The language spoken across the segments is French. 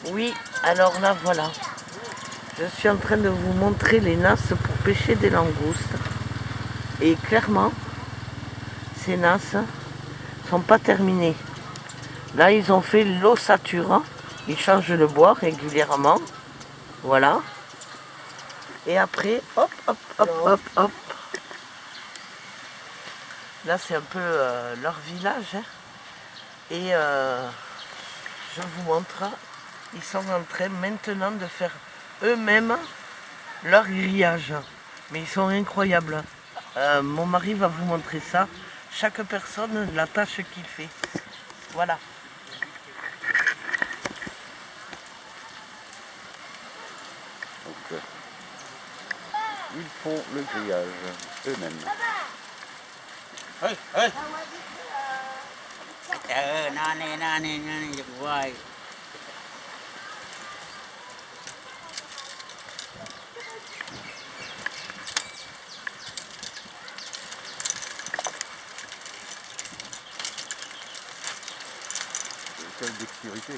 Oui, alors là voilà. Je suis en train de vous montrer les nasses pour pêcher des langoustes. Et clairement, ces nasses sont pas terminées. Là, ils ont fait l'ossature. Ils changent le bois régulièrement. Voilà. Et après, hop, hop, hop, hop, hop. Là, c'est un peu leur village. Et je vous montre. Ils sont en train maintenant de faire eux-mêmes leur grillage. Mais ils sont incroyables. Mon mari va vous montrer ça. Chaque personne, la tâche qu'il fait. Voilà. Donc, ils font le grillage eux-mêmes. Quelle dextérité.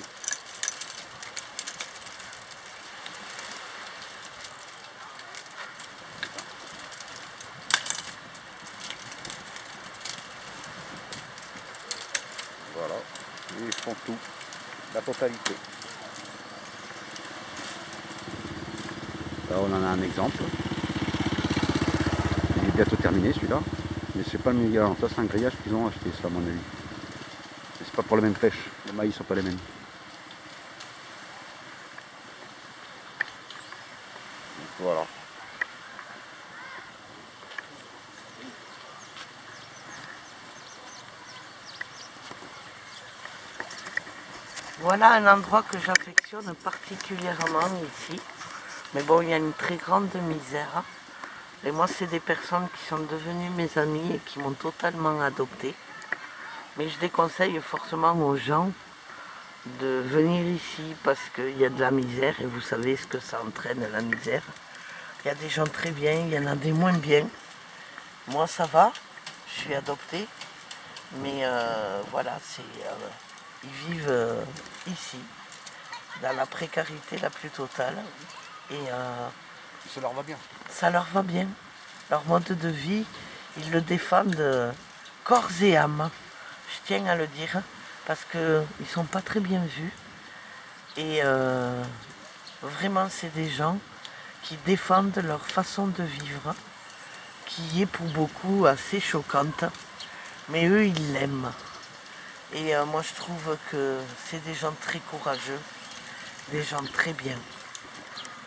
Voilà, et ils font tout, la totalité. Là on en a un exemple. Il est bientôt terminé celui-là. Mais c'est pas le meilleur. Ça c'est un grillage qu'ils ont acheté ça à mon avis. C'est pas pour la même pêche. Les mailles sont pas les mêmes. Donc, voilà. Voilà un endroit que j'affectionne particulièrement ici. Mais bon, il y a une très grande misère. Et moi, c'est des personnes qui sont devenues mes amies et qui m'ont totalement adoptée. Mais je déconseille forcément aux gens de venir ici parce qu'il y a de la misère et vous savez ce que ça entraîne, la misère. Il y a des gens très bien, il y en a des moins bien. Moi, ça va, je suis adoptée. Mais voilà, ils vivent ici, dans la précarité la plus totale. Et Ça leur va bien. ça leur va bien. Leur mode de vie, ils le défendent corps et âme. Je tiens à le dire, parce qu'ils ne sont pas très bien vus. Et vraiment, c'est des gens qui défendent leur façon de vivre, qui est pour beaucoup assez choquante. Mais eux, ils l'aiment. Et moi, je trouve que c'est des gens très courageux, des gens très bien.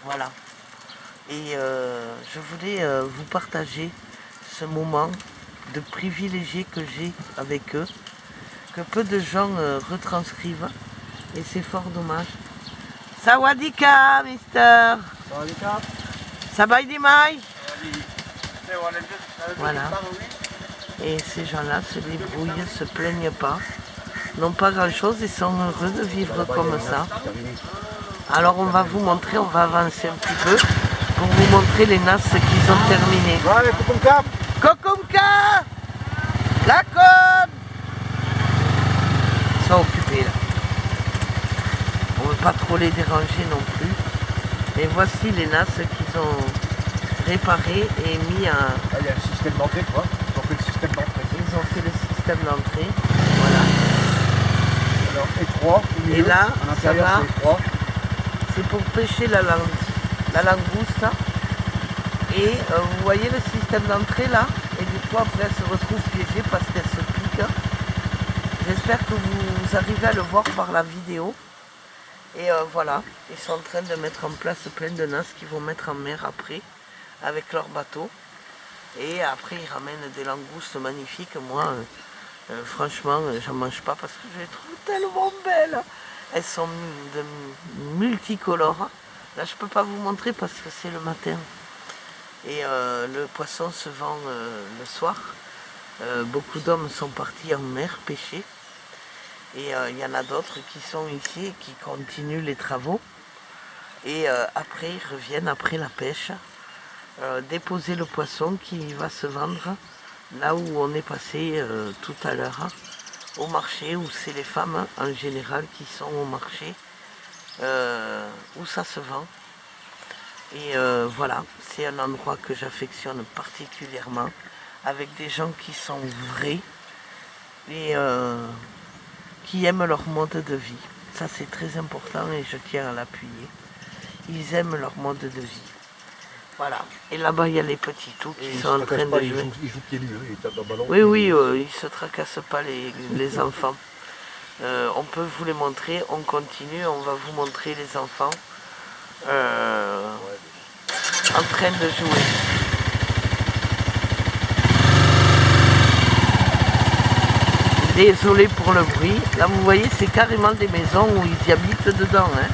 Voilà. Et je voulais vous partager ce moment de privilégié que j'ai avec eux, que peu de gens retranscrivent, et c'est fort dommage. Sawadika, mister. Sawadika. Sabaïdimai. Voilà. Et ces gens-là se débrouillent, se plaignent pas, n'ont pas grand-chose et sont heureux de vivre comme ça. Alors on va vous montrer, on va avancer un petit peu pour vous montrer les nasses qu'ils ont terminées. Allez, Kokumka. Kokumka, la côte. Ils sont occupés là. On ne veut pas trop les déranger non plus. Mais voici les nasses qu'ils ont réparées et mis à... Ah, il y a le système d'entrée, quoi. Ils ont fait le système d'entrée. Ils ont fait le système d'entrée. Voilà. Alors, étroit. Et là, à ça l'intérieur, va. c'est étroit. C'est pour pêcher la langouste. Et vous voyez le système d'entrée là. Et du coup, après, elle se retrouve piégée parce qu'elle se pique. J'espère que vous arrivez à le voir par la vidéo. Et voilà, ils sont en train de mettre en place plein de nasses qu'ils vont mettre en mer après, avec leur bateau. Et après, ils ramènent des langoustes magnifiques. Moi, franchement, j'en mange pas parce que je les trouve tellement belles. Elles sont de multicolores. Là, je peux pas vous montrer parce que c'est le matin. Et le poisson se vend le soir. Beaucoup d'hommes sont partis en mer pêcher. Et il y en a d'autres qui sont ici et qui continuent les travaux. Et après, ils reviennent après la pêche, déposer le poisson qui va se vendre là où on est passé tout à l'heure. au marché, où c'est les femmes en général qui sont au marché, où ça se vend. Et voilà, c'est un endroit que j'affectionne particulièrement, avec des gens qui sont vrais et qui aiment leur mode de vie. Ça c'est très important et je tiens à l'appuyer. Ils aiment leur mode de vie. Voilà. Et là-bas, il y a les petits tout qui sont en train de jouer. Ils jouent pieds nus, ils tapent dans le ballon. Oui, oui, ils ne se tracassent pas les enfants. On peut vous les montrer, on continue, on va vous montrer les enfants en train de jouer. Désolé pour le bruit. Là, vous voyez, c'est carrément des maisons où ils y habitent dedans. Hein.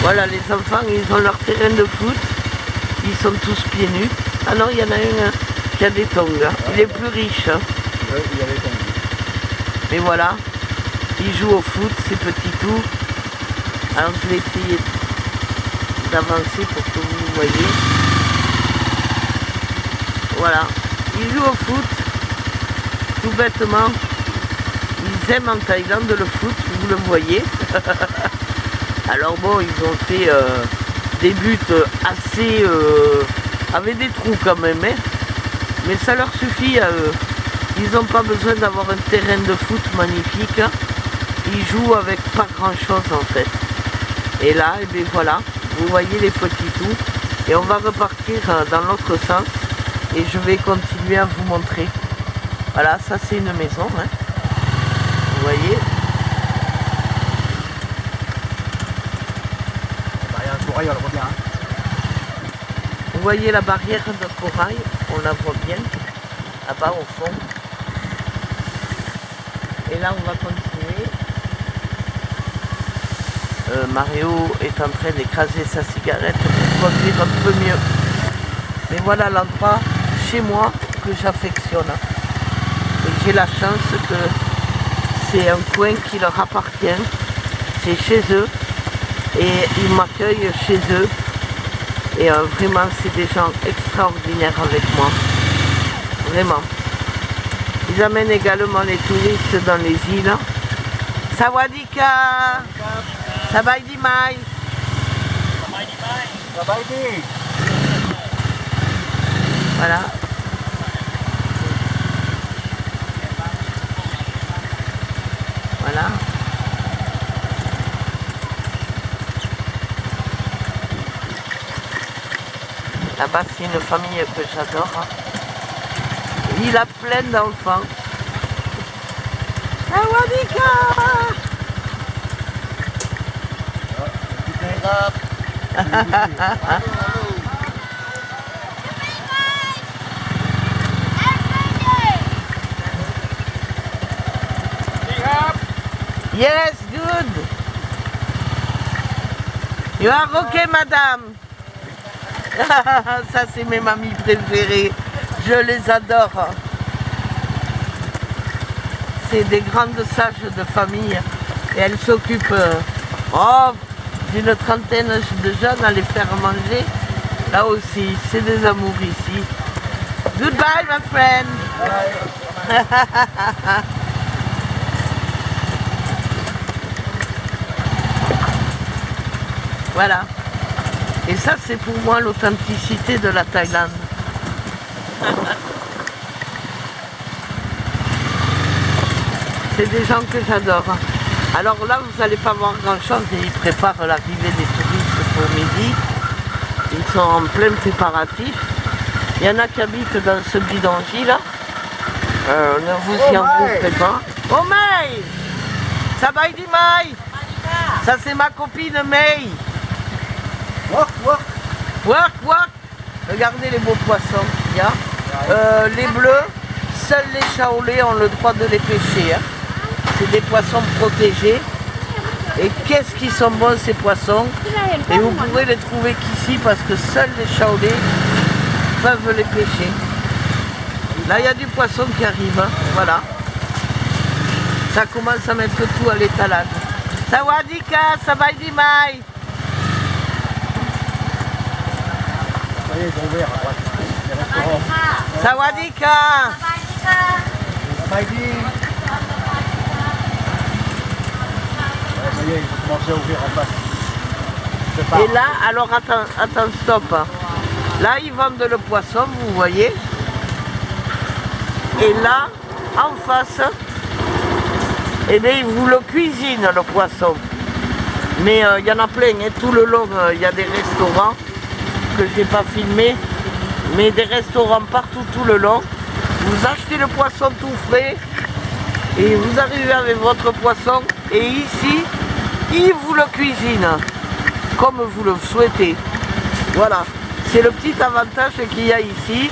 Voilà, les enfants, ils ont leur terrain de foot. Ils sont tous pieds nus. Ah non, il y en a un qui a des tongs. Il est plus riche. Oui, il y a des tongs. Mais voilà, ils jouent au foot, ces petits tout. Alors je vais essayer d'avancer pour que vous voyez. Voilà, ils jouent au foot, tout bêtement. Ils aiment en Thaïlande le foot, vous le voyez. Alors bon, ils ont fait des buts assez... avec des trous quand même, hein. Mais ça leur suffit à eux. Ils n'ont pas besoin d'avoir un terrain de foot magnifique. Ils jouent avec pas grand chose en fait. Et là, et bien voilà, vous voyez les petits tout. Et on va repartir dans l'autre sens. Et je vais continuer à vous montrer. Voilà, ça c'est une maison. Hein. Vous voyez. Il y a un corail, on le voit bien. Hein. Vous voyez la barrière de corail, on la voit bien. Là-bas au fond. Et là, on va continuer. Mario est en train d'écraser sa cigarette pour conduire un peu mieux. Mais voilà l'endroit chez moi que j'affectionne. Et j'ai la chance que c'est un coin qui leur appartient. C'est chez eux. Et ils m'accueillent chez eux. Et vraiment, c'est des gens extraordinaires avec moi. Vraiment. Ils amènent également les touristes dans les îles. Sawadika! Sabaidi Mai! Voilà. Voilà. Là-bas, c'est une famille que j'adore. Il a plein d'enfants. Sawadika! Yes, good. You are okay, madame. Ça, c'est mes mamies préférées. Je les adore. C'est des grandes sages de famille. Et elles s'occupent d'une trentaine de jeunes à les faire manger. Là aussi, c'est des amours ici. Goodbye, my friend. Voilà. Et ça, c'est pour moi l'authenticité de la Thaïlande. C'est des gens que j'adore. Alors là, vous n'allez pas voir grand-chose. Ils préparent l'arrivée des touristes pour midi. Ils sont en plein préparatif. Il y en a qui habitent dans ce bidonville. Ne vous y engouffrez pas. Oh May! Sabaidi Mai! Ça c'est ma copine May. Work, work. Work, work. Regardez les beaux poissons qu'il y a. Les bleus, seuls les chaolais ont le droit de les pêcher. Hein. C'est des poissons protégés. Et qu'est-ce qu'ils sont bons ces poissons. Et vous pourrez les trouver qu'ici parce que seuls les chaolais peuvent les pêcher. Là il y a du poisson qui arrive. Hein. Voilà. Ça commence à mettre tout à l'étalage. Sawadika, Sabaidi Mai. Vous voyez, ils ont ouvert à droite. Les restaurants. Sawadika. Mikey. Ouais, ça y est, ils vont commencer à ouvrir en face. Je pars. Et là, alors attends, stop. Là, ils vendent le poisson, vous voyez. Et là, en face, eh bien, ils vous le cuisinent, le poisson. Mais il y en a plein, hein. Tout le long, il y a des restaurants que je n'ai pas filmés. Mais des restaurants partout, tout le long. Vous achetez le poisson tout frais. Et vous arrivez avec votre poisson. Et ici, ils vous le cuisinent. Comme vous le souhaitez. Voilà. C'est le petit avantage qu'il y a ici.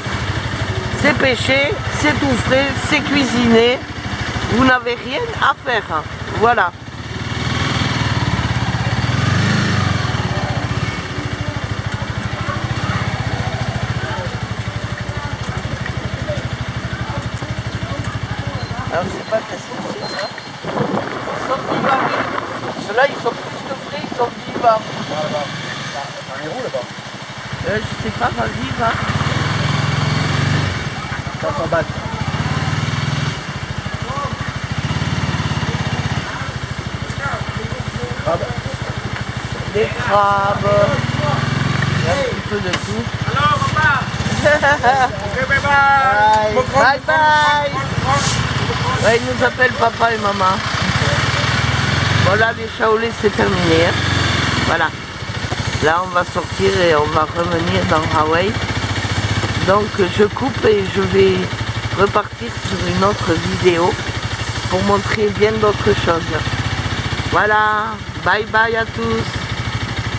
C'est pêché, c'est tout frais, c'est cuisiné. Vous n'avez rien à faire. Voilà. Alors je sais pas qu'est-ce que c'est ça. Ils sont vivants, oui. Ceux-là ils sont plus que frais, ils sont vivants. T'as un héros là-bas. Je sais pas, vas-y, va. 500 bahts. Crabe. Des crabes. Il y a un petit peu de tout. Bye bye. Ouais, ils nous appellent papa et maman. Voilà, les Shaolés c'est terminé. Hein. Voilà. Là on va sortir et on va revenir dans Hawaï. Donc je coupe et je vais repartir sur une autre vidéo pour montrer bien d'autres choses. Voilà, bye bye à tous.